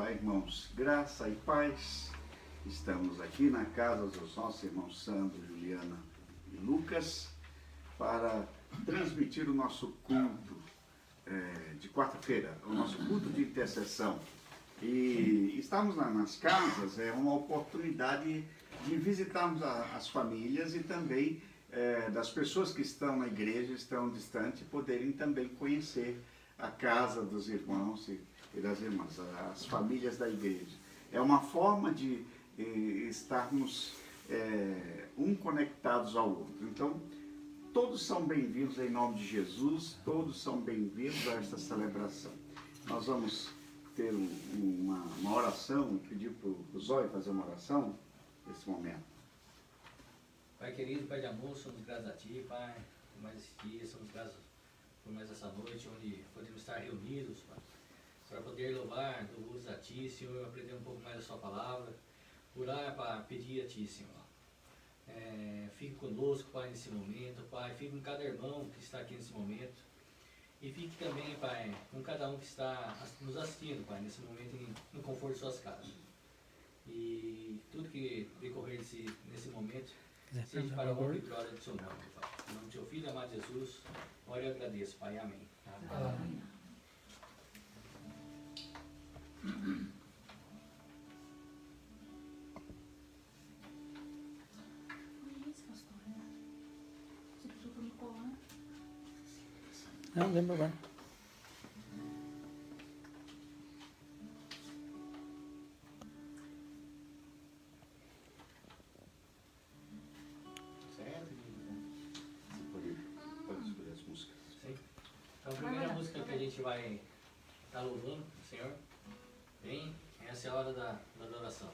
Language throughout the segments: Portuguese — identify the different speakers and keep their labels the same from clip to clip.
Speaker 1: Olá, irmãos, graça e paz. Estamos aqui na casa dos nossos irmãos Sandro, Juliana e Lucas para transmitir o nosso culto de quarta-feira, o nosso culto de intercessão. E estamos nas casas, é uma oportunidade de visitarmos as famílias e também das pessoas que estão na igreja, estão distantes, poderem também conhecer a casa dos irmãos e das irmãs, as famílias da igreja. É uma forma de estarmos um conectados ao outro. Então, todos são bem-vindos em nome de Jesus, todos são bem-vindos a esta celebração. Nós vamos ter uma oração, pedir para o Zóio fazer uma oração nesse momento.
Speaker 2: Pai querido, Pai de amor, somos gratos a Ti, Pai, por mais esse dia, somos gratos por mais essa noite, onde podemos estar reunidos, Pai, para poder louvar, louvores a Ti, Senhor, aprender um pouco mais da Sua palavra, orar para pedir a Ti, Senhor. Fique conosco, Pai, nesse momento, Pai, fique com cada irmão que está aqui nesse momento, e fique também, Pai, com cada um que está nos assistindo, Pai, nesse momento, no conforto de suas casas. E tudo que decorrer nesse momento, seja para a honra e glória do Seu nome, Pai. Em nome do Seu Filho, amado Jesus, oro e agradeço, Pai. Amém. Amém.
Speaker 3: Não, não tem problema.
Speaker 2: Então, a primeira música que a gente vai estar louvando o Senhor, bem, essa é a hora da adoração.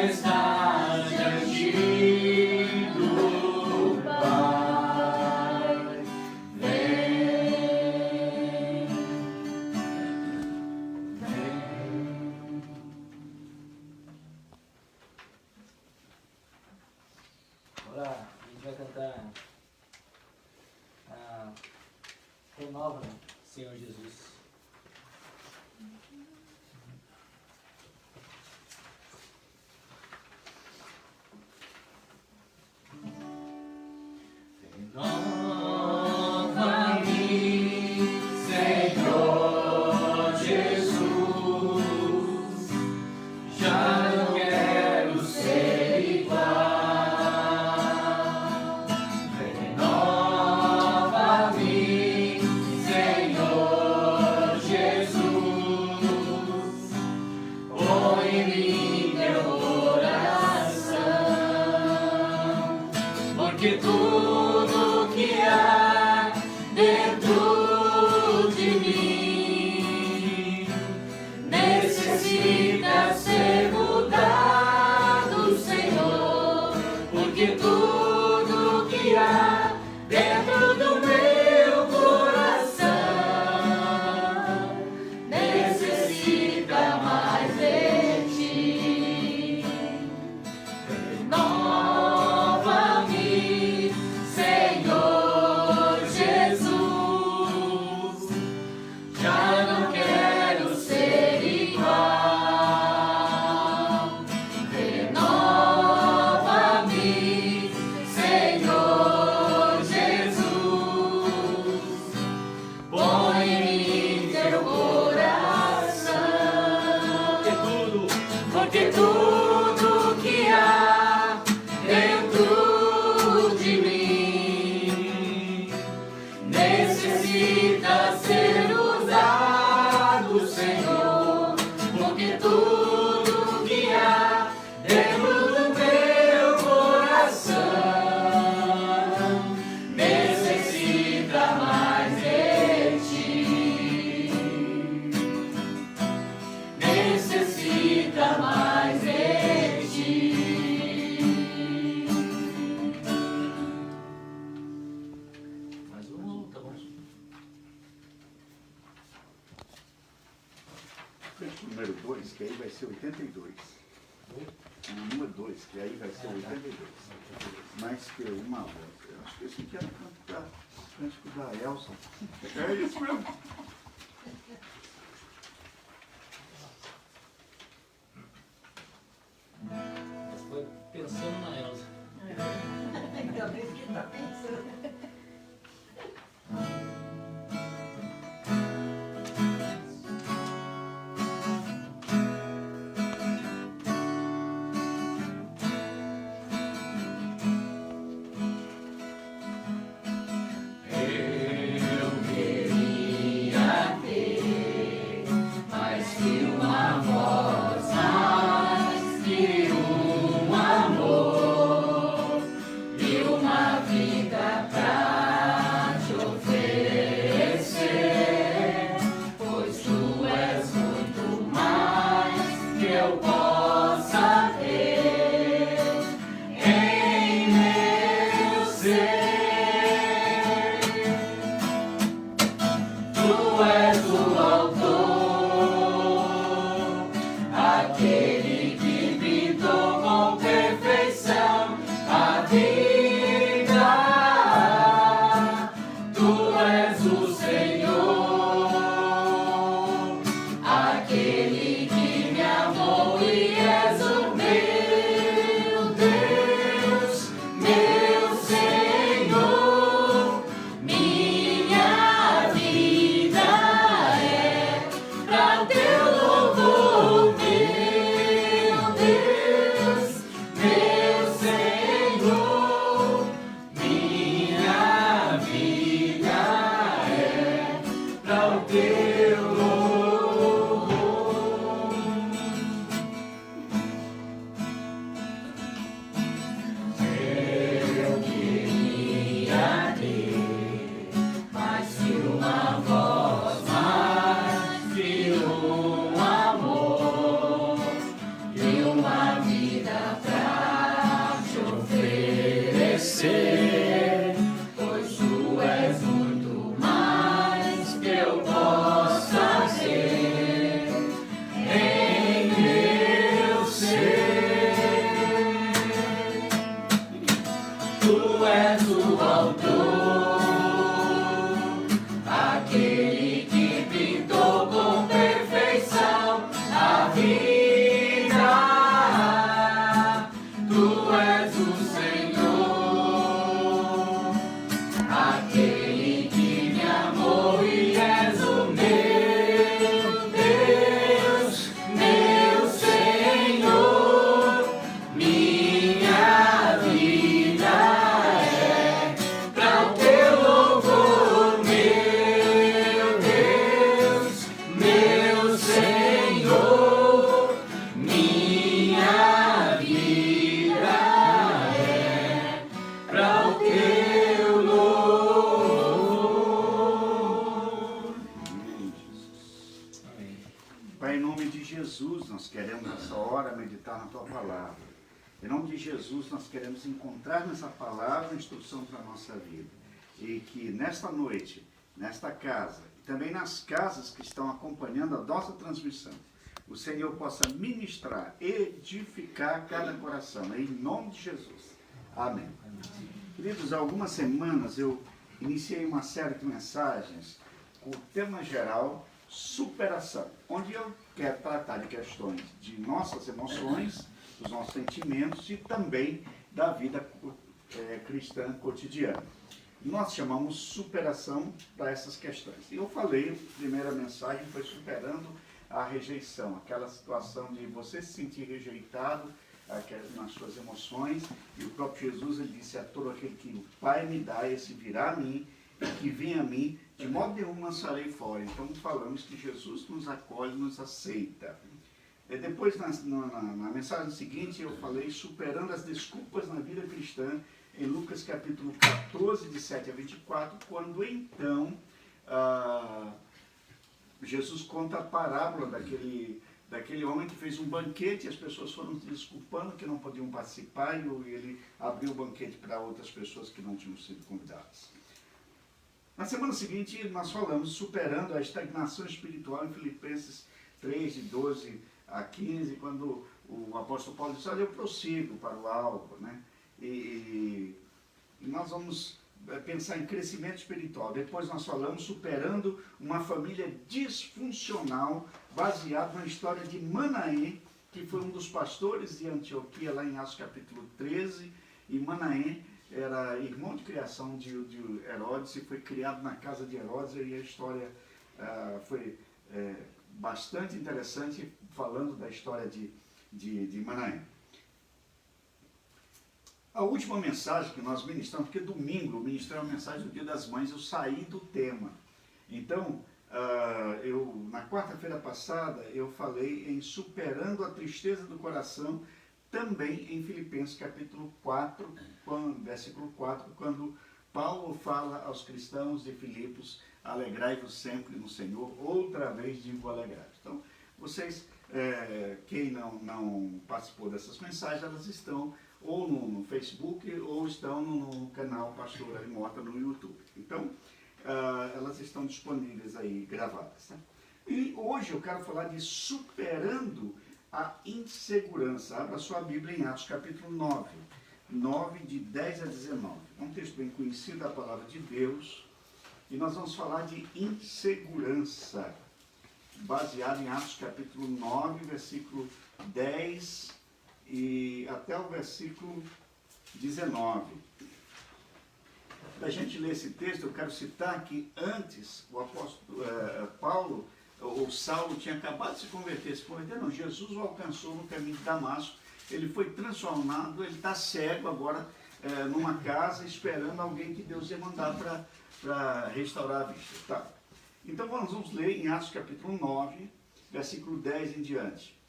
Speaker 4: está diante do Pai. Vem, vem.
Speaker 2: Agora a gente vai cantar Renova, Senhor Jesus.
Speaker 4: Renova-me, Senhor Jesus, já não quero ser igual. Renova-me, Senhor Jesus, põe em mim teu coração, porque tudo que há dentro de mim necessita ser mudado, Senhor, porque tudo que há dentro do meu coração necessita mais de ti. Renova-me, Senhor Jesus, já não quero ser igual. Renova-me, Senhor Jesus, põe em mim teu coração, porque tudo que há dentro de mim necessita ser usado, Senhor, porque tudo que há dentro do meu coração necessita mais de ti, necessita mais de ti.
Speaker 2: Mais um, tá bom?
Speaker 1: Cântico número 2, que aí vai ser 82. O número 2, que aí vai ser 82. Mais que uma outra. Eu acho que esse aqui era o cântico da Elsa. É isso mesmo.
Speaker 2: Mas foi pensando na Elza.
Speaker 5: Ainda bem que tá pensando.
Speaker 4: Eu queria ter mais que uma voz, mais que um amor e uma vida pra te oferecer, pois tu és muito mais que eu possa ter em meu ser. Tu és o autor, aquele que pintou com perfeição a vida. Tu és o Senhor, aquele que me amou e
Speaker 1: hora meditar na tua palavra. Em nome de Jesus, nós queremos encontrar nessa palavra instrução para a nossa vida. E que nesta noite, nesta casa, e também nas casas que estão acompanhando a nossa transmissão, o Senhor possa ministrar, edificar cada coração. Em nome de Jesus. Amém. Queridos, há algumas semanas eu iniciei uma série de mensagens com o tema geral superação, onde eu quero tratar de questões de nossas emoções, dos nossos sentimentos e também da vida cristã cotidiana. Nós chamamos superação para essas questões. E eu falei, a primeira mensagem foi superando a rejeição, aquela situação de você se sentir rejeitado nas suas emoções, e o próprio Jesus ele disse: a todo aquele que o Pai me dá, esse virá a mim, e que vem a mim, de modo nenhum lançarei fora. Então falamos que Jesus nos acolhe, nos aceita. Depois, na mensagem seguinte, eu falei superando as desculpas na vida cristã, em Lucas capítulo 14, de 7 a 24, quando então Jesus conta a parábola daquele homem que fez um banquete, e as pessoas foram se desculpando que não podiam participar, e ele abriu o banquete para outras pessoas que não tinham sido convidadas. Na semana seguinte, nós falamos superando a estagnação espiritual em Filipenses 3, de 12 a 15, quando o apóstolo Paulo disse: olha, eu prossigo para o alvo, né? E nós vamos pensar em crescimento espiritual. Depois nós falamos superando uma família disfuncional, baseado na história de Manaém, que foi um dos pastores de Antioquia, lá em Atos capítulo 13, e Manaém era irmão de criação de Herodes, e foi criado na casa de Herodes, e a história foi bastante interessante, falando da história de Manaém. A última mensagem que nós ministramos, porque domingo eu ministrei uma mensagem do Dia das Mães, eu saí do tema. Então, na quarta-feira passada, eu falei em superando a tristeza do coração, também em Filipenses capítulo 4, versículo 4, quando Paulo fala aos cristãos de Filipos: alegrai-vos sempre no Senhor, outra vez digo alegrai-vos. Então, vocês, quem não participou dessas mensagens, elas estão ou no Facebook ou estão no canal Pastor Ari Mota no YouTube. Então, elas estão disponíveis aí, gravadas. Tá? E hoje eu quero falar de superando a insegurança. Abra sua Bíblia em Atos capítulo 9, de 10 a 19. É um texto bem conhecido da palavra de Deus, e nós vamos falar de insegurança, baseado em Atos capítulo 9, versículo 10 e até o versículo 19. Para a gente ler esse texto, eu quero citar que antes o apóstolo Paulo, ou Saulo, tinha acabado de se converter. Não, Jesus o alcançou no caminho de Damasco, ele foi transformado, ele está cego agora numa casa, esperando alguém que Deus ia mandar para restaurar a vista. Tá. Então vamos ler em Atos capítulo 9, versículo 10 em diante.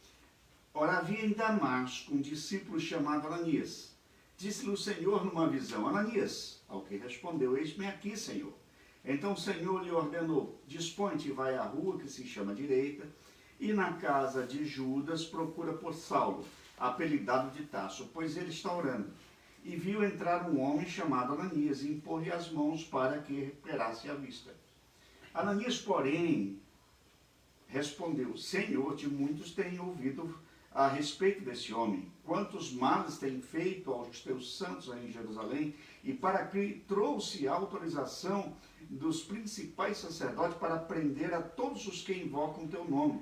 Speaker 1: Ora, havia em Damasco um discípulo chamado Ananias. Disse-lhe o Senhor numa visão: Ananias. Ao que respondeu: eis-me aqui, Senhor. Então o Senhor lhe ordenou: dispõe-te e vai à rua que se chama Direita, e na casa de Judas procura por Saulo, apelidado de Tarso, pois ele está orando. E viu entrar um homem chamado Ananias, e impor-lhe as mãos para que recuperasse a vista. Ananias, porém, respondeu: Senhor, de muitos tenho ouvido a respeito desse homem, quantos males tem feito aos teus santos em Jerusalém, e para que trouxe a autorização dos principais sacerdotes para prender a todos os que invocam teu nome.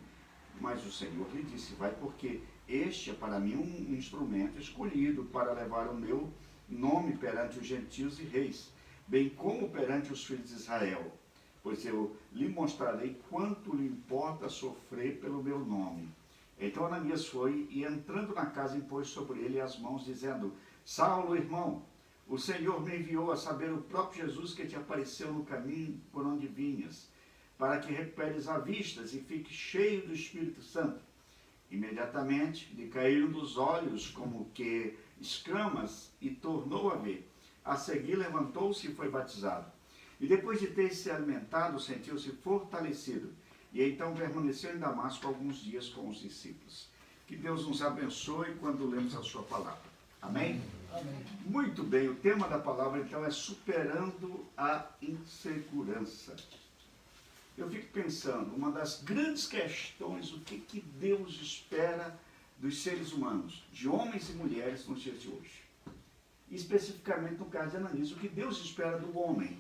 Speaker 1: Mas o Senhor lhe disse: vai, porque este é para mim um instrumento escolhido para levar o meu nome perante os gentios e reis, bem como perante os filhos de Israel. Pois eu lhe mostrarei quanto lhe importa sofrer pelo meu nome. Então Ananias foi, e entrando na casa impôs sobre ele as mãos, dizendo: Saulo, irmão, o Senhor me enviou a saber o próprio Jesus que te apareceu no caminho por onde vinhas, para que recuperes a vista e fiques cheio do Espírito Santo. Imediatamente lhe caíram dos olhos como que escamas, e tornou a ver. A seguir levantou-se e foi batizado. E depois de ter se alimentado, sentiu-se fortalecido, e então permaneceu em Damasco alguns dias com os discípulos. Que Deus nos abençoe quando lemos a sua palavra. Amém?
Speaker 5: Amém.
Speaker 1: Muito bem, o tema da palavra então é superando a insegurança. Eu fico pensando, uma das grandes questões, o que Deus espera dos seres humanos, de homens e mulheres nos dias de hoje. Especificamente no caso de Ananias, o que Deus espera do homem.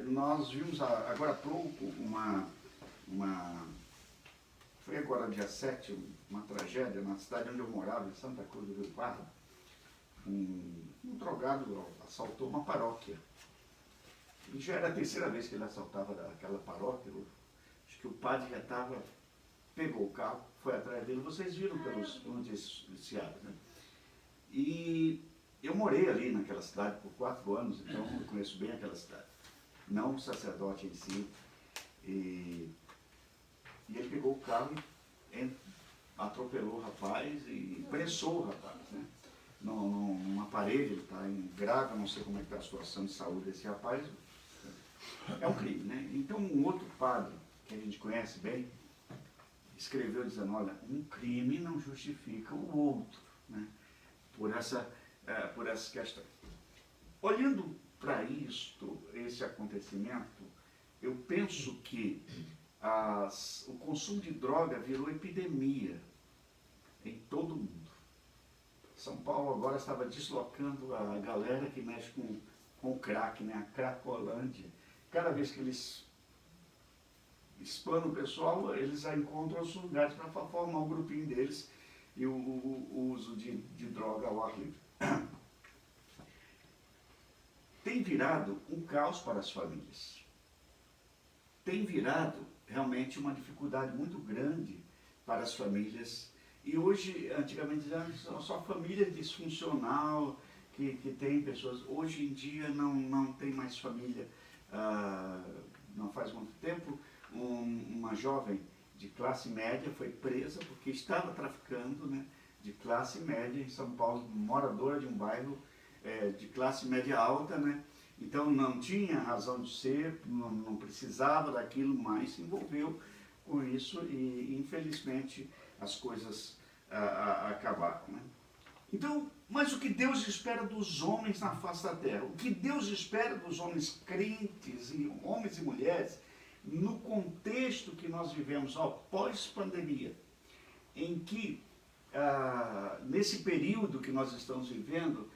Speaker 1: Nós vimos agora há pouco foi agora dia 7, uma tragédia na cidade onde eu morava, em Santa Cruz do Rio Pardo. Um drogado assaltou uma paróquia. E já era a terceira vez que ele assaltava aquela paróquia. Acho que o padre já pegou o carro, foi atrás dele. Vocês viram pelos noticiários, né? E eu morei ali naquela cidade por 4 anos, então eu conheço bem aquela cidade. Não o sacerdote em si. E ele pegou o carro e atropelou o rapaz e prensou o rapaz, né? Numa parede, ele está em grave, eu não sei como é que está a situação de saúde desse rapaz. É um crime, né? Então um outro padre, que a gente conhece bem, escreveu dizendo, olha, um crime não justifica o outro, né? Por essas questões. Olhando para esse acontecimento, eu penso que o consumo de droga virou epidemia em todo o mundo. São Paulo agora estava deslocando a galera que mexe com crack, né? A Cracolândia. Cada vez que eles explanam o pessoal, eles já encontram os lugares para formar um grupinho deles e o uso de droga ao ar livre. Tem virado um caos para as famílias. Tem virado realmente uma dificuldade muito grande para as famílias. E hoje, antigamente, só família disfuncional, que tem pessoas. Hoje em dia não tem mais família. Não faz muito tempo, uma jovem de classe média foi presa porque estava traficando, né, de classe média em São Paulo, moradora de um bairro de classe média alta, né? Então não tinha razão de ser, não precisava daquilo, mas se envolveu com isso e infelizmente as coisas acabaram, né? Então, mas o que Deus espera dos homens na face da terra? O que Deus espera dos homens crentes, homens e mulheres, no contexto que nós vivemos, pós-pandemia, em que, nesse período que nós estamos vivendo,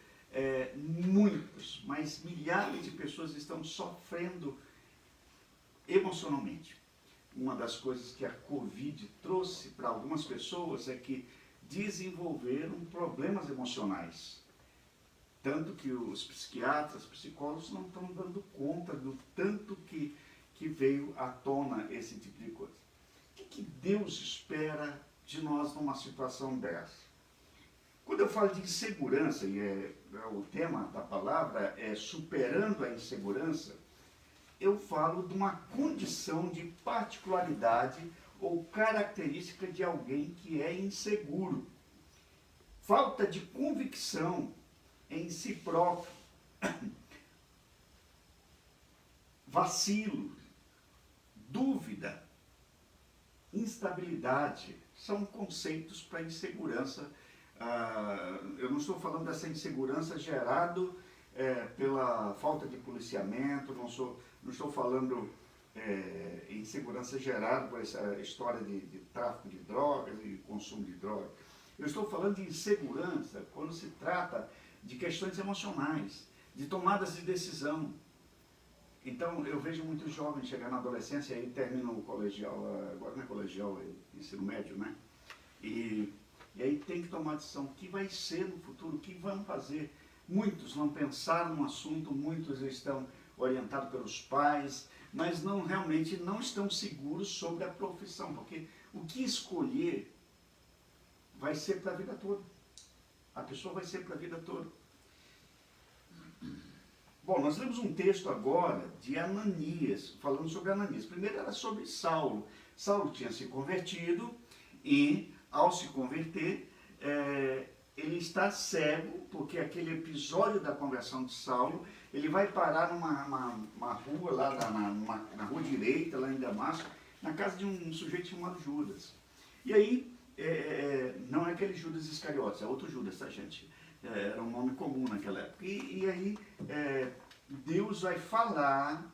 Speaker 1: muitos, mas milhares de pessoas estão sofrendo emocionalmente. Uma das coisas que a Covid trouxe para algumas pessoas é que desenvolveram problemas emocionais. Tanto que os psiquiatras, psicólogos não estão dando conta do tanto que veio à tona esse tipo de coisa. O que Deus espera de nós numa situação dessa? Quando eu falo de insegurança, e o tema da palavra é superando a insegurança, eu falo de uma condição de particularidade ou característica de alguém que é inseguro. Falta de convicção em si próprio. Vacilo, dúvida, instabilidade, são conceitos para insegurança. Eu não estou falando dessa insegurança gerado pela falta de policiamento, não estou falando insegurança gerada por essa história de tráfico de drogas e consumo de drogas. Eu estou falando de insegurança quando se trata de questões emocionais, de tomadas de decisão. Então, eu vejo muitos jovens chegar na adolescência e terminam o colegial, agora não é colegial, é ensino médio, né? E aí tem que tomar decisão. O que vai ser no futuro? O que vão fazer? Muitos não pensaram no assunto, muitos estão orientados pelos pais, mas realmente não estão seguros sobre a profissão, porque o que escolher vai ser para a vida toda. A pessoa vai ser para a vida toda. Bom, nós lemos um texto agora de Ananias, falando sobre Ananias. Primeiro era sobre Saulo. Saulo tinha se convertido e, ao se converter, ele está cego, porque aquele episódio da conversão de Saulo, ele vai parar numa rua, lá na rua direita, lá em Damasco, na casa de um sujeito chamado Judas. E aí, não é aquele Judas Iscariotes, é outro Judas, tá, gente? Era um nome comum naquela época. E aí, Deus vai falar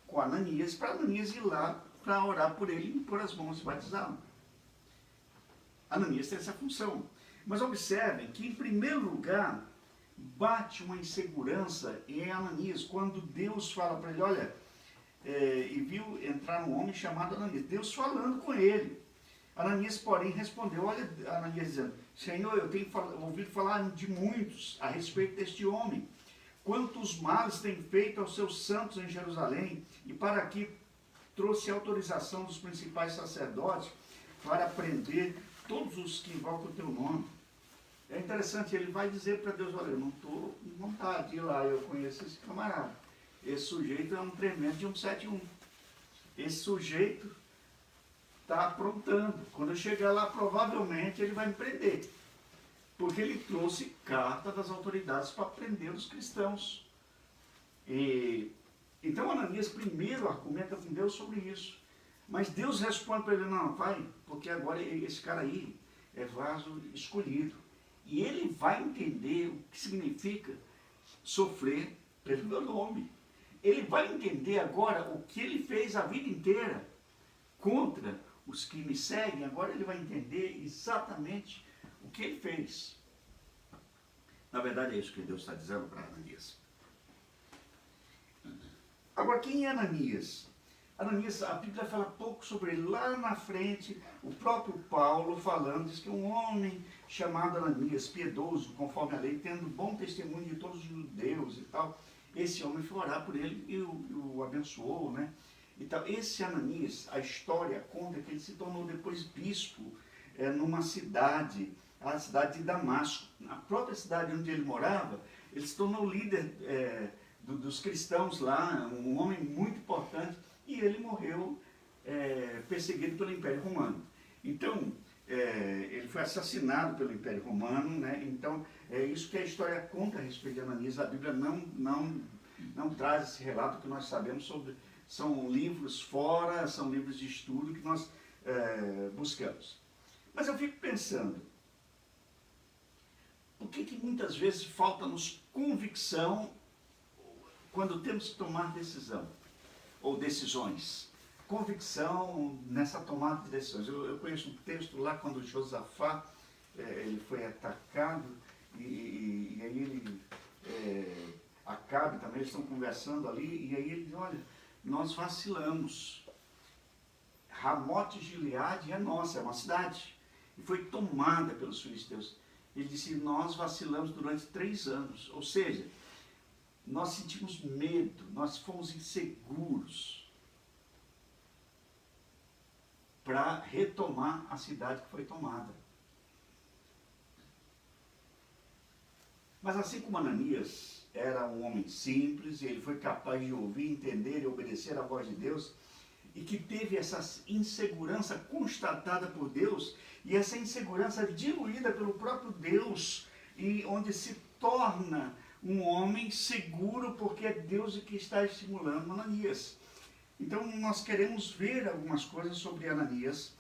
Speaker 1: com Ananias, para Ananias ir lá para orar por ele, impor as mãos e batizá-lo. Ananias tem essa função. Mas observem que, em primeiro lugar, bate uma insegurança em Ananias, quando Deus fala para ele, olha, e viu entrar um homem chamado Ananias, Deus falando com ele. Ananias, porém, respondeu, olha, Ananias dizendo, Senhor, eu tenho ouvido falar de muitos a respeito deste homem, quantos males tem feito aos seus santos em Jerusalém, e para aqui trouxe autorização dos principais sacerdotes para prender todos os que invocam o teu nome. É interessante, ele vai dizer para Deus, olha, eu não estou com vontade de ir lá, eu conheço esse camarada. Esse sujeito é um tremendo de 171. Esse sujeito está aprontando. Quando eu chegar lá, provavelmente ele vai me prender. Porque ele trouxe carta das autoridades para prender os cristãos. Então Ananias primeiro argumenta com Deus sobre isso. Mas Deus responde para ele, não, vai, porque agora esse cara aí é vaso escolhido. E ele vai entender o que significa sofrer pelo meu nome. Ele vai entender agora o que ele fez a vida inteira contra os que me seguem. Agora ele vai entender exatamente o que ele fez. Na verdade é isso que Deus está dizendo para Ananias. Agora, quem é Ananias? Ananias, a Bíblia fala pouco sobre ele. Lá na frente, o próprio Paulo falando, diz que um homem chamado Ananias, piedoso, conforme a lei, tendo bom testemunho de todos os judeus e tal, esse homem foi orar por ele e o abençoou, né? Então, esse Ananias, a história conta que ele se tornou depois bispo numa cidade, a cidade de Damasco. Na própria cidade onde ele morava, ele se tornou líder dos cristãos lá, um homem muito importante, e ele morreu perseguido pelo Império Romano. Então, ele foi assassinado pelo Império Romano, né? Então, é isso que a história conta a respeito de Ananias. A Bíblia não traz esse relato que nós sabemos sobre. São livros fora, são livros de estudo que nós buscamos. Mas eu fico pensando, por que muitas vezes falta-nos convicção quando temos que tomar decisão, ou decisões? Convicção nessa tomada de decisões. Eu conheço um texto lá quando Josafá ele foi atacado e aí ele, Acabe também, eles estão conversando ali, e aí ele diz, olha, nós vacilamos. Ramote Gileade é nossa, é uma cidade, e foi tomada pelos filisteus. Ele disse, nós vacilamos durante 3 anos, ou seja, nós sentimos medo, nós fomos inseguros para retomar a cidade que foi tomada. Mas assim como Ananias era um homem simples, e ele foi capaz de ouvir, entender e obedecer à voz de Deus, e que teve essa insegurança constatada por Deus, e essa insegurança diluída pelo próprio Deus, e onde se torna um homem seguro, porque é Deus que está estimulando Ananias. Então nós queremos ver algumas coisas sobre Ananias,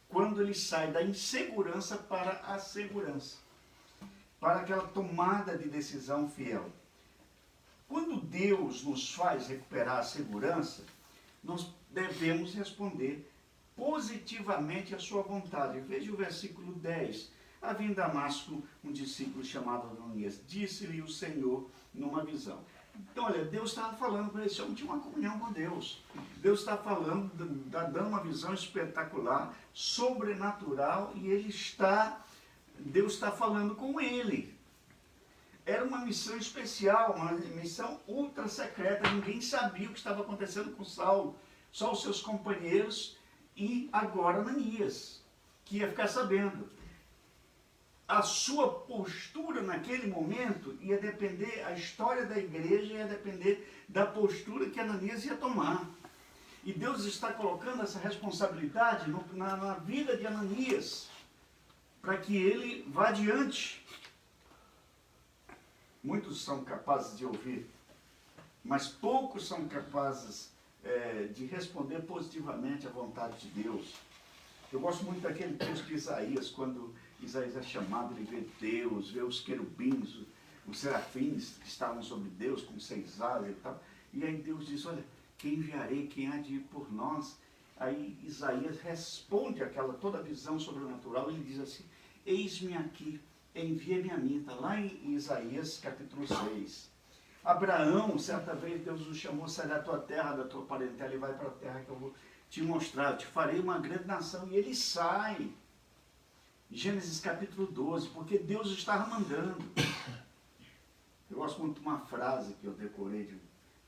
Speaker 1: quando ele sai da insegurança para a segurança, para aquela tomada de decisão fiel. Quando Deus nos faz recuperar a segurança, nós devemos responder positivamente à sua vontade. Veja o versículo 10. Havia em Damasco um discípulo chamado Ananias. Disse-lhe o Senhor numa visão. Então, olha, Deus estava falando para esse homem, tinha uma comunhão com Deus. Deus está falando, dando uma visão espetacular, sobrenatural, e Deus está falando com ele. Era uma missão especial, uma missão ultra secreta, ninguém sabia o que estava acontecendo com Saulo, só os seus companheiros e agora Ananias, que ia ficar sabendo. A sua postura naquele momento ia depender, a história da igreja ia depender da postura que Ananias ia tomar. E Deus está colocando essa responsabilidade na vida de Ananias, para que ele vá adiante. Muitos são capazes de ouvir, mas poucos são capazes de responder positivamente à vontade de Deus. Eu gosto muito daquele texto de Isaías, quando Isaías é chamado, ele vê Deus, vê os querubins, os serafins que estavam sobre Deus com 6 asas e tal. E aí Deus diz, olha, quem enviarei, quem há de ir por nós? Aí Isaías responde toda a visão sobrenatural, ele diz assim, eis-me aqui, envia-me a mim. Está lá em Isaías capítulo 6. Abraão, certa vez Deus o chamou, sai da tua terra, da tua parentela e vai para a terra que eu vou te mostrar, eu te farei uma grande nação. E ele sai. Gênesis capítulo 12, porque Deus estava mandando. Eu gosto muito de uma frase que eu decorei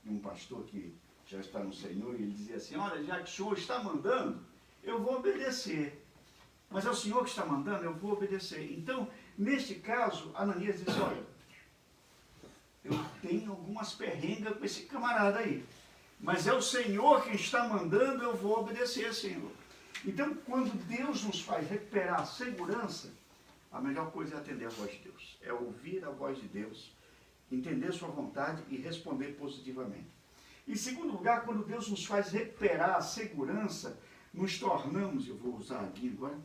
Speaker 1: de um pastor que já está no Senhor, e ele dizia assim, olha, já que o Senhor está mandando, eu vou obedecer. Mas é o Senhor que está mandando, eu vou obedecer. Então, neste caso, Ananias diz, olha, eu tenho algumas perrengas com esse camarada aí, mas é o Senhor que está mandando, eu vou obedecer, Senhor. Então, quando Deus nos faz recuperar a segurança, a melhor coisa é atender a voz de Deus, é ouvir a voz de Deus, entender sua vontade e responder positivamente. Em segundo lugar, quando Deus nos faz recuperar a segurança, nos tornamos, eu vou usar aqui agora,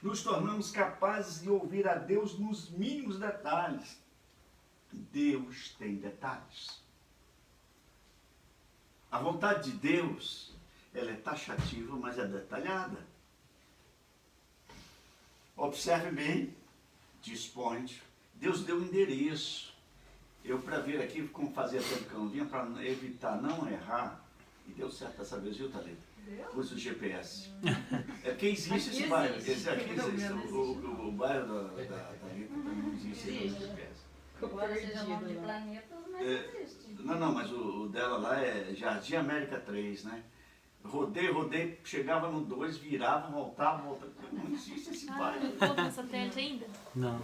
Speaker 1: nos tornamos capazes de ouvir a Deus nos mínimos detalhes. Deus tem detalhes. A vontade de Deus, ela é taxativa, mas é detalhada. Observe bem, dispõe. Deus deu endereço. Eu, para vir aqui, como fazia tempo que eu não vinha, para evitar não errar, e deu certo dessa vez, viu, Thalita? Usa o GPS. É porque existe esse bairro. Esse aqui existe. O bairro da Thalita não existe no GPS.
Speaker 6: Agora seja nome de planetas, mas existe.
Speaker 1: Não, mas o dela lá é Jardim América 3, né? Rodei, chegava no 2, virava, voltava. Não existe esse bairro.
Speaker 7: Não conta no satélite ainda?
Speaker 3: Não.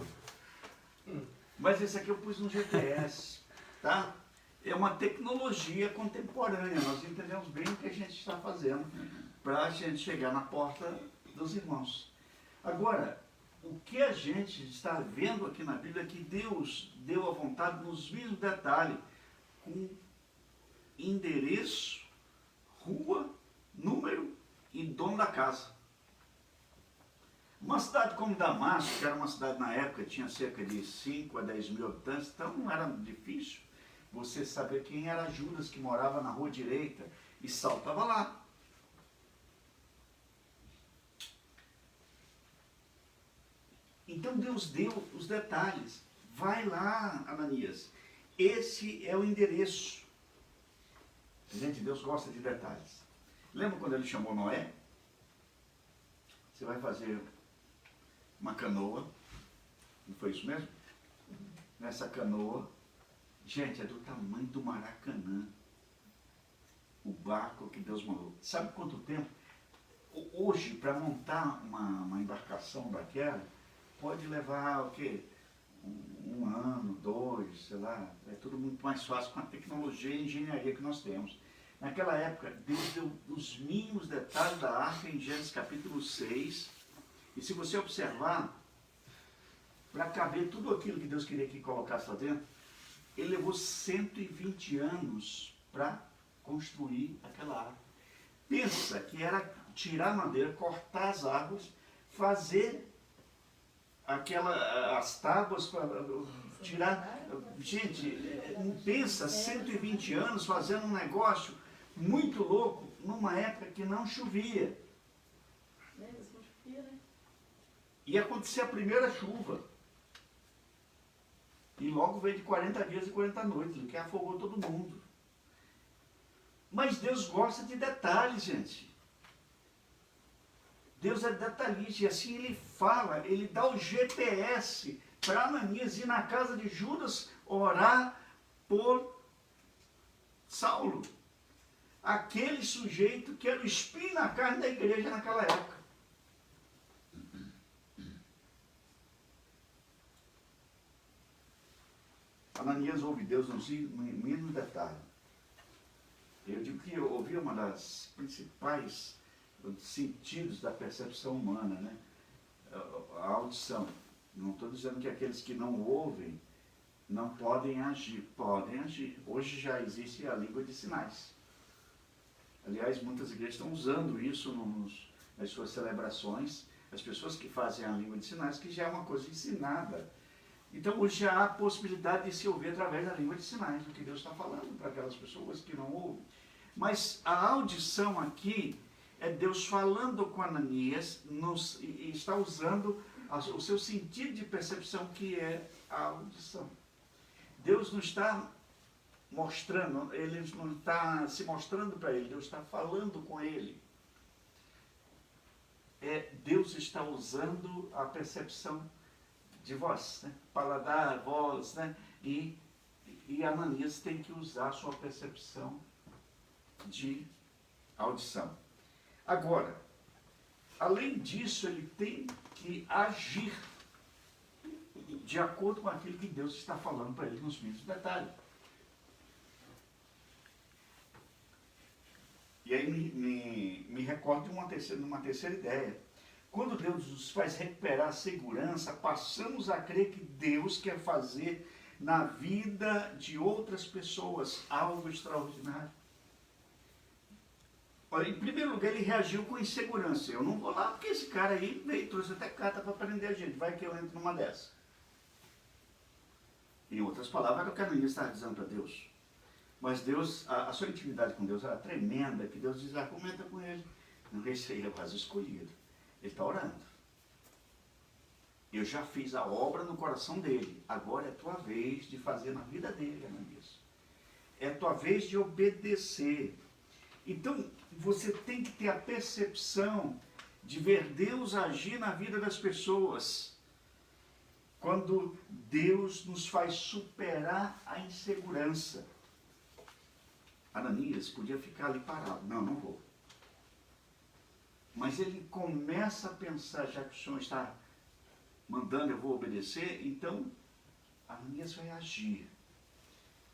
Speaker 1: Mas esse aqui eu pus no GPS, tá? É uma tecnologia contemporânea, nós entendemos bem o que a gente está fazendo para a gente chegar na porta dos irmãos. Agora, o que a gente está vendo aqui na Bíblia é que Deus deu a vontade nos mínimos detalhes, com endereço, rua, número e dono da casa. Uma cidade como Damasco, que era uma cidade na época, tinha cerca de 5 a 10 mil habitantes, então não era difícil você saber quem era Judas, que morava na rua direita, e Saulo estava lá. Então Deus deu os detalhes. Vai lá, Ananias. Esse é o endereço. Gente, Deus gosta de detalhes. Lembra quando ele chamou Noé? Você vai fazer uma canoa. Não foi isso mesmo? Nessa canoa, gente, é do tamanho do Maracanã. O barco que Deus mandou. Sabe quanto tempo? Hoje, para montar uma embarcação daquela, pode levar o quê? Um ano, 2, sei lá. É tudo muito mais fácil com a tecnologia e engenharia que nós temos. Naquela época, Deus deu os mínimos detalhes da arca em Gênesis capítulo 6. E se você observar, para caber tudo aquilo que Deus queria que colocasse lá dentro, ele levou 120 anos para construir aquela arca. Pensa que era tirar a madeira, cortar as árvores, fazer as tábuas para tirar. Gente, pensa 120 anos fazendo um negócio muito louco numa época que não chovia. E aconteceu a primeira chuva. E logo veio de 40 dias e 40 noites, o que afogou todo mundo. Mas Deus gosta de detalhes, gente. Deus é detalhista, e assim ele fala, ele dá o GPS para Ananias ir na casa de Judas orar por Saulo. Aquele sujeito que era o espinho na carne da igreja naquela época. Ananias ouve Deus no mínimo detalhe. Eu digo que ouvir é uma das principais sentidos da percepção humana, né? A audição. Não estou dizendo que aqueles que não ouvem não podem agir. Podem agir. Hoje já existe a língua de sinais. Aliás, muitas igrejas estão usando isso nas suas celebrações. As pessoas que fazem a língua de sinais, que já é uma coisa ensinada. Então, hoje já há a possibilidade de se ouvir através da língua de sinais, o que Deus está falando para aquelas pessoas que não ouvem. Mas a audição aqui é Deus falando com Ananias e está usando o seu sentido de percepção, que é a audição. Deus não está mostrando, ele não está se mostrando para ele, Deus está falando com ele. Deus está usando a percepção de voz, né? Paladar, voz, né? E Ananias tem que usar a sua percepção de audição. Agora, além disso, ele tem que agir de acordo com aquilo que Deus está falando para ele nos mínimos detalhes. E aí me recordo de uma terceira ideia. Quando Deus nos faz recuperar a segurança, passamos a crer que Deus quer fazer na vida de outras pessoas algo extraordinário. Olha, em primeiro lugar, ele reagiu com insegurança. Eu não vou lá porque esse cara aí veio, trouxe até carta para prender a gente. Vai que eu entro numa dessa. Em outras palavras, era o que Ananias estava dizendo para Deus. Mas Deus, a sua intimidade com Deus era tremenda, que Deus diz, comenta com ele. Não, esse aí é quase escolhido. Ele está orando. Eu já fiz a obra no coração dele. Agora é tua vez de fazer na vida dele, Ananias. É tua vez de obedecer. Então, você tem que ter a percepção de ver Deus agir na vida das pessoas. Quando Deus nos faz superar a insegurança. Ananias podia ficar ali parado. Não vou. Mas ele começa a pensar, já que o Senhor está mandando, eu vou obedecer, então Ananias vai agir.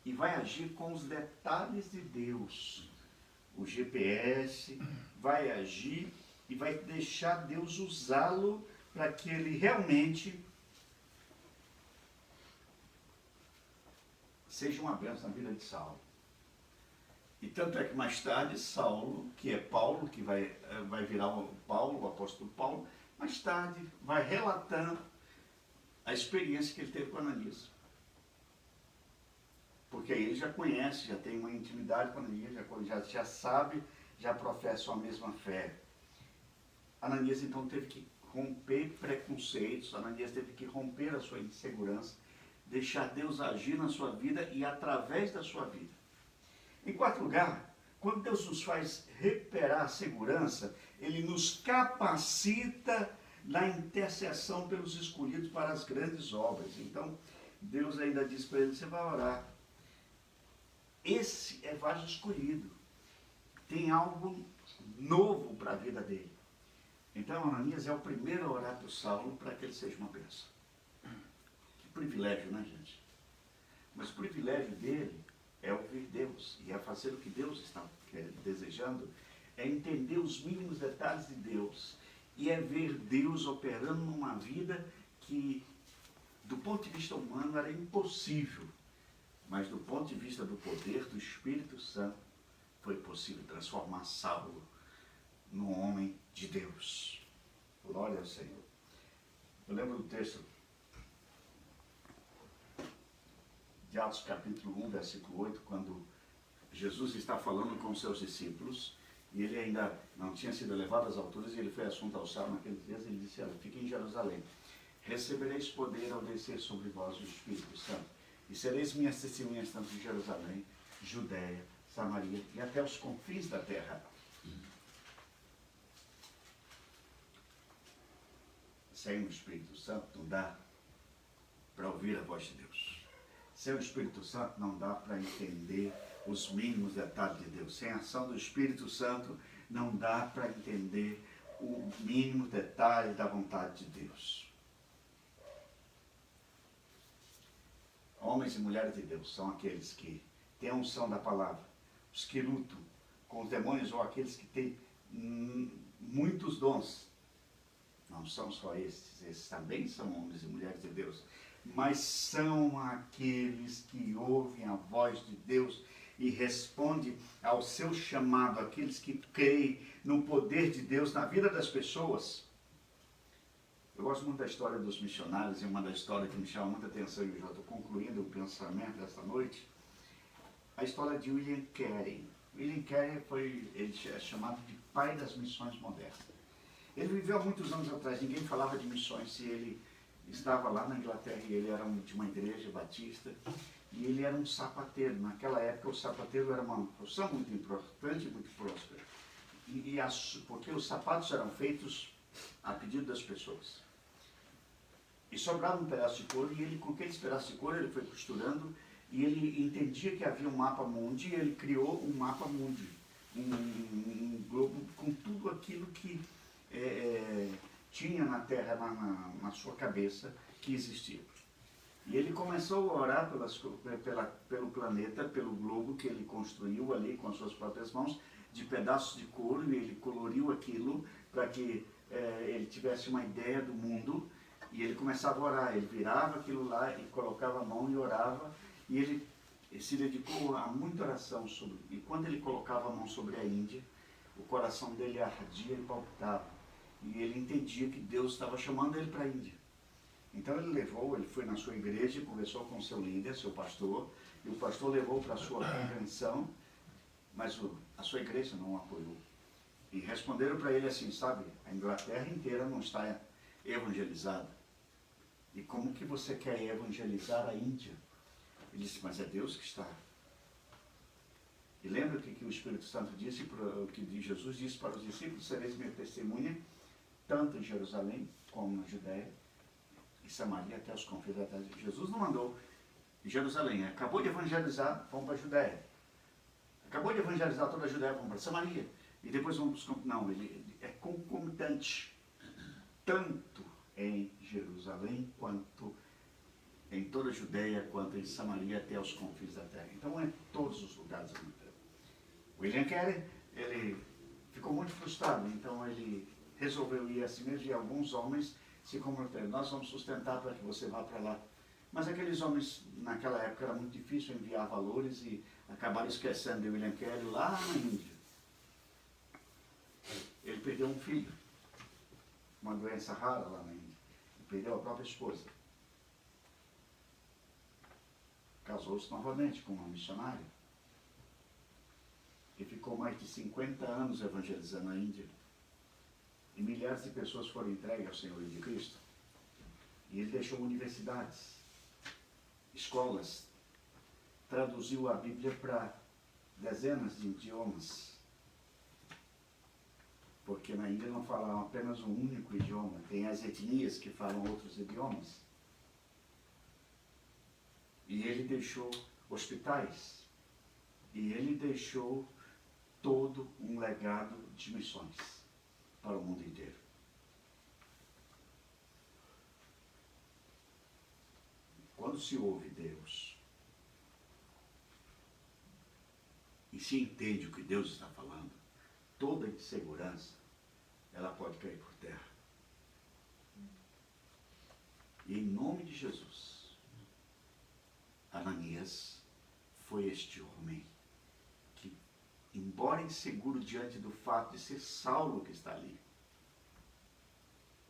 Speaker 1: E vai agir com os detalhes de Deus. O GPS vai agir e vai deixar Deus usá-lo para que ele realmente seja uma bênção na vida de Saulo. E tanto é que mais tarde Saulo, que é Paulo, que vai virar o Paulo, o apóstolo Paulo, mais tarde vai relatando a experiência que ele teve com Ananias. Porque aí ele já conhece, já tem uma intimidade com Ananias, já sabe, já professa a mesma fé. Ananias então teve que romper preconceitos, Ananias teve que romper a sua insegurança, deixar Deus agir na sua vida e através da sua vida. Em quarto lugar, quando Deus nos faz recuperar a segurança, Ele nos capacita na intercessão pelos escolhidos para as grandes obras. Então, Deus ainda diz para ele, você vai orar. Esse é vaso escolhido. Tem algo novo para a vida dele. Então, Ananias é o primeiro a orar para o Saulo para que ele seja uma bênção. Que privilégio, né, gente? Mas o privilégio dele é ouvir Deus e é fazer o que Deus está desejando, é entender os mínimos detalhes de Deus e é ver Deus operando numa vida que, do ponto de vista humano, era impossível, mas do ponto de vista do poder do Espírito Santo, foi possível transformar Saulo num homem de Deus. Glória ao Senhor. Eu lembro do texto de Atos capítulo 1, versículo 8, quando Jesus está falando com os seus discípulos, e ele ainda não tinha sido elevado às alturas, e ele foi assunto ao céu naqueles dias, e ele disse, fiquem em Jerusalém, recebereis poder ao descer sobre vós o Espírito Santo, e sereis minhas testemunhas tanto em Jerusalém, Judéia, Samaria, e até os confins da terra. Sem o Espírito Santo não dá para ouvir a voz de Deus. Sem o Espírito Santo não dá para entender os mínimos detalhes de Deus. Sem a ação do Espírito Santo não dá para entender o mínimo detalhe da vontade de Deus. Homens e mulheres de Deus são aqueles que têm a unção da palavra, os que lutam com os demônios ou aqueles que têm muitos dons. Não são só esses também são homens e mulheres de Deus. mas são aqueles que ouvem a voz de Deus e respondem ao seu chamado, aqueles que creem no poder de Deus na vida das pessoas. Eu gosto muito da história dos missionários, e uma das histórias que me chama muita atenção, e eu já estou concluindo o pensamento desta noite, a história de William Carey. William Carey ele é chamado de pai das missões modernas. Ele viveu há muitos anos atrás, ninguém falava de missões, e ele estava lá na Inglaterra, e ele era de uma igreja batista, e ele era um sapateiro. Naquela época o sapateiro era uma profissão muito importante e muito próspera, porque os sapatos eram feitos a pedido das pessoas. E sobrava um pedaço de couro, e ele, com aquele pedaço de couro, ele foi costurando, e ele entendia que havia um mapa mundi, e ele criou um mapa mundi, um globo com tudo aquilo que tinha na Terra, na sua cabeça, que existia. E ele começou a orar pelo planeta, pelo globo que ele construiu ali com as suas próprias mãos, de pedaços de couro, e ele coloriu aquilo para que ele tivesse uma ideia do mundo. E ele começava a orar, ele virava aquilo lá e colocava a mão e orava, e ele se dedicou a muita oração sobre. E quando ele colocava a mão sobre a Índia, o coração dele ardia e palpitava, e ele entendia que Deus estava chamando ele para a Índia. Então ele foi na sua igreja, conversou com o seu líder, seu pastor, e o pastor levou para a sua convenção, mas a sua igreja não o apoiou. E responderam para ele assim, sabe, a Inglaterra inteira não está evangelizada. E como que você quer evangelizar a Índia? Ele disse, mas é Deus que está. E lembra o que o Espírito Santo disse, o que Jesus disse para os discípulos, sereis minha testemunha, tanto em Jerusalém como na Judéia e Samaria até os confins da terra. Jesus não mandou em Jerusalém, acabou de evangelizar, vamos para a Judéia. Acabou de evangelizar toda a Judéia, vamos para Samaria. E depois vamos para os confins. Não, ele é concomitante. Tanto em Jerusalém, quanto em toda a Judéia, quanto em Samaria, até os confins da terra. Então, é em todos os lugares da terra. William Carey, ele ficou muito frustrado, então ele resolveu ir assim mesmo, e alguns homens se comprometeram, nós vamos sustentar para que você vá para lá. Mas aqueles homens, naquela época, era muito difícil enviar valores, e acabaram esquecendo de William Carey lá na Índia. Ele perdeu um filho, uma doença rara lá na Índia. Ele perdeu a própria esposa. Casou-se novamente com uma missionária. E ficou mais de 50 anos evangelizando a Índia. E milhares de pessoas foram entregues ao Senhor de Cristo. E ele deixou universidades, escolas, traduziu a Bíblia para dezenas de idiomas. Porque na Índia não falam apenas um único idioma, tem as etnias que falam outros idiomas. E ele deixou hospitais, e ele deixou todo um legado de missões para o mundo inteiro. Quando se ouve Deus e se entende o que Deus está falando, toda insegurança, ela pode cair por terra. E em nome de Jesus, Ananias foi este homem que, embora inseguro diante do fato de ser Saulo que está ali,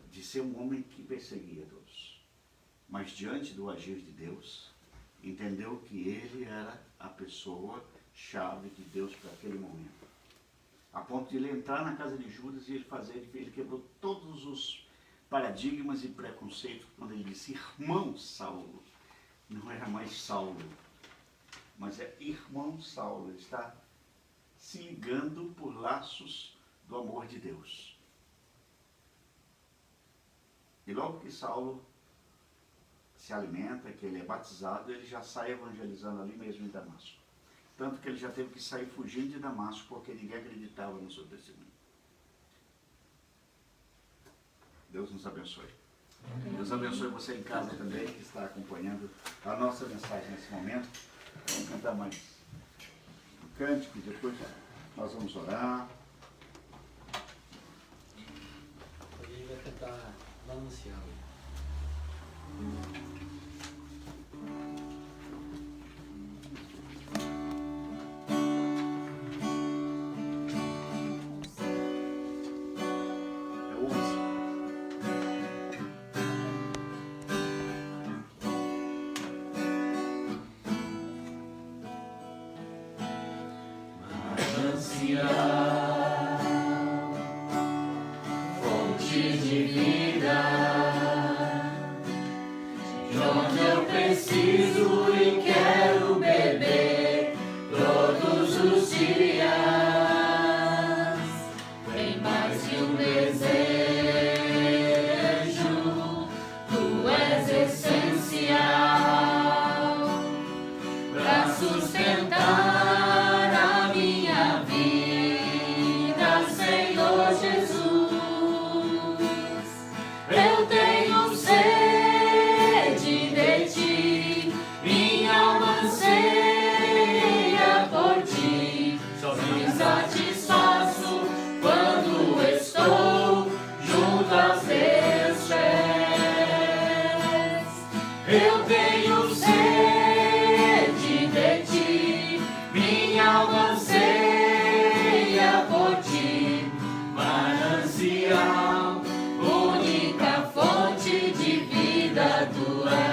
Speaker 1: de ser um homem que perseguia todos, mas diante do agir de Deus, entendeu que ele era a pessoa chave de Deus para aquele momento. A ponto de ele entrar na casa de Judas e ele quebrou todos os paradigmas e preconceitos quando ele disse irmão Saulo. Não era mais Saulo, mas é irmão Saulo. Ele está se ligando por laços do amor de Deus. E logo que Saulo se alimenta, que ele é batizado, ele já sai evangelizando ali mesmo em Damasco. Tanto que ele já teve que sair fugindo de Damasco, porque ninguém acreditava no seu testemunho. Deus nos abençoe. Deus abençoe você em casa também, que está acompanhando a nossa mensagem nesse momento. Vamos cantar mais um cântico, depois nós vamos orar.
Speaker 2: Hoje a gente vai cantar Manancial.
Speaker 4: fonte de vida, de onde eu preciso e quero beber todos os dias. Bem mais que um desejo, tu és essencial para sustentar a minha vida, Senhor Jesus. Eu tenho sede de ti, minha alma anseia por ti. Só me satisfaço quando estou junto aos teus pés. Eu tenho sede de ti, minha alma anseia por ti. Manancial, única fonte de vida tu és.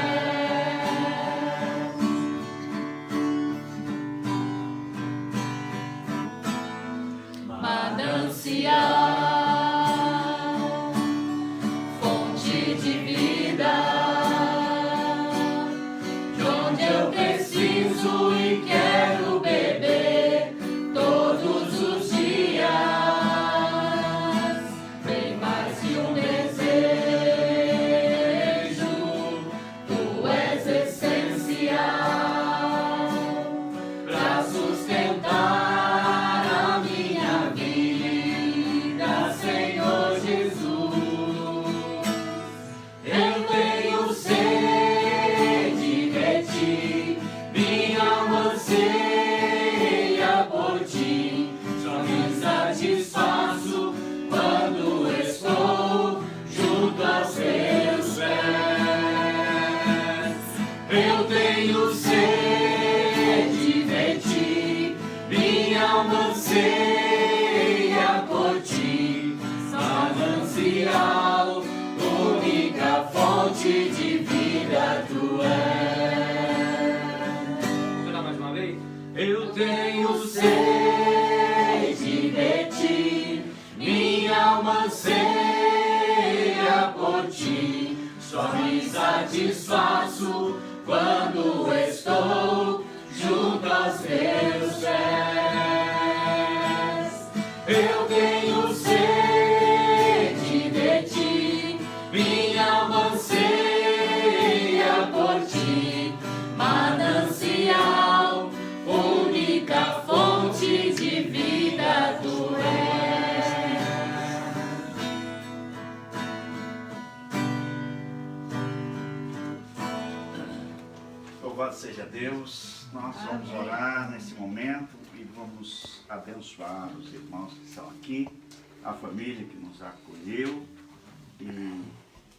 Speaker 4: Manancial, fonte de vida, de onde eu preciso e quero beber todos os dias. Bem mais que um desejo, tu és essencial para sustentar a minha vida, Senhor Jesus. Eu tenho sede de ti, minha alma anseia por ti. Só me satisfaço quando estou junto aos teus pés. Eu tenho sede de ti, minha alma anseia por ti. Manancial, única fonte de vida tu és.
Speaker 2: Vamos cantar mais uma vez?
Speaker 4: Eu tenho sede de ti, minha alma anseia por ti. Só me satisfaço quando estou junto aos teus pés. Eu tenho sede de ti, minha alma anseia por ti. Manancial, única fonte de vida tu és.
Speaker 1: Louvado seja Deus. Nós vamos orar nesse momento e vamos abençoar os irmãos que estão aqui, a família que nos acolheu. E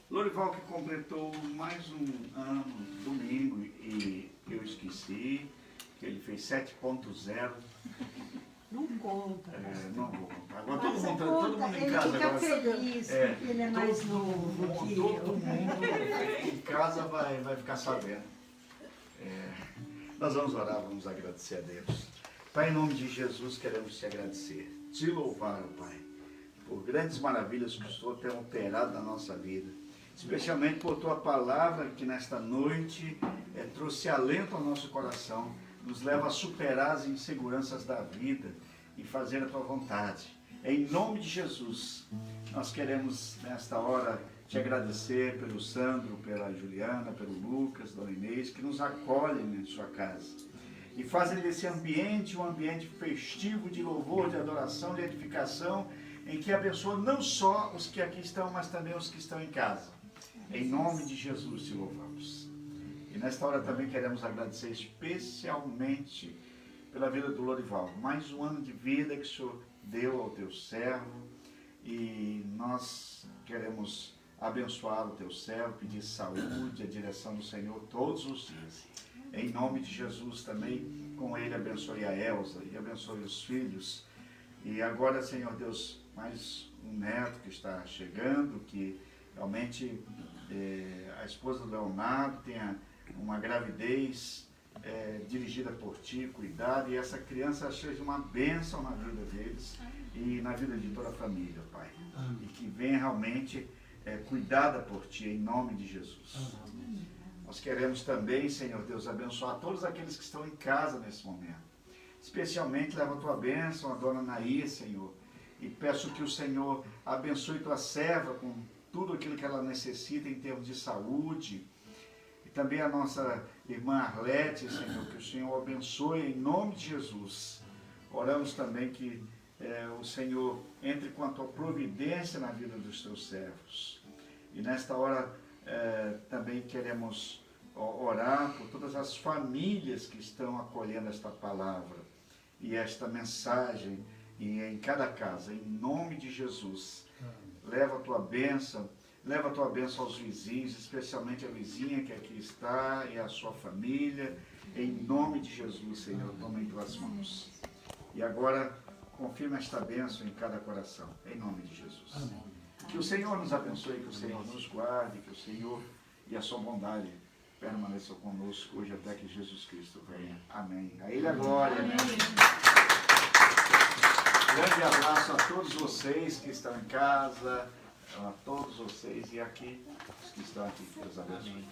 Speaker 1: Lorival, que completou mais um ano domingo e eu esqueci que ele fez 7.0.
Speaker 5: Não conta.
Speaker 1: Não vou contar. Agora
Speaker 5: Mas
Speaker 1: todo
Speaker 5: você
Speaker 1: mundo
Speaker 5: conta,
Speaker 1: em
Speaker 5: ele
Speaker 1: casa
Speaker 5: fica
Speaker 1: agora.
Speaker 5: feliz, porque ele é mais novo que
Speaker 1: Todo
Speaker 5: eu.
Speaker 1: mundo em casa vai ficar sabendo. Nós vamos orar, vamos agradecer a Deus. Pai, em nome de Jesus, queremos te agradecer, te louvar, Pai, por grandes maravilhas que o Senhor tem operado na nossa vida, especialmente por tua palavra que nesta noite trouxe alento ao nosso coração, nos leva a superar as inseguranças da vida e fazer a tua vontade. Em nome de Jesus, nós queremos nesta hora te agradecer pelo Sandro, pela Juliana, pelo Lucas, Dona Inês, que nos acolhem em sua casa e fazem desse ambiente um ambiente festivo de louvor, de adoração, de edificação, em que abençoa não só os que aqui estão, mas também os que estão em casa. Em nome de Jesus te louvamos. E nesta hora também queremos agradecer especialmente pela vida do Lorival. Mais um ano de vida que o Senhor deu ao teu servo e nós queremos abençoar o teu servo, pedir saúde, a direção do Senhor todos os dias. Em nome de Jesus também, com ele abençoe a Elza e abençoe os filhos. E agora, Senhor Deus, mais um neto que está chegando, que realmente a esposa do Leonardo tenha uma gravidez dirigida por Ti, cuidada, e essa criança seja uma bênção na vida deles e na vida de toda a família, Pai. E que venha realmente cuidada por Ti, em nome de Jesus. Nós queremos também, Senhor Deus, abençoar todos aqueles que estão em casa nesse momento. Especialmente leva a Tua bênção, a Dona Naí, Senhor. E peço que o Senhor abençoe Tua serva com tudo aquilo que ela necessita em termos de saúde. E também a nossa irmã Arlete, Senhor, que o Senhor abençoe em nome de Jesus. Oramos também que o Senhor entre com a Tua providência na vida dos Teus servos. E nesta hora também queremos orar por todas as famílias que estão acolhendo esta palavra e esta mensagem e em cada casa, em nome de Jesus. Leva a Tua bênção aos vizinhos, especialmente a vizinha que aqui está e a sua família, em nome de Jesus, Senhor, toma em Tuas mãos. E agora, confirma esta bênção em cada coração, em nome de Jesus. Que o Senhor nos abençoe, que o Senhor nos guarde, que o Senhor e a sua bondade permaneçam conosco hoje até que Jesus Cristo venha. Amém. A Ele a glória. Amém. Grande abraço a todos vocês que estão em casa, a todos vocês e aqui, os que estão aqui. Deus abençoe.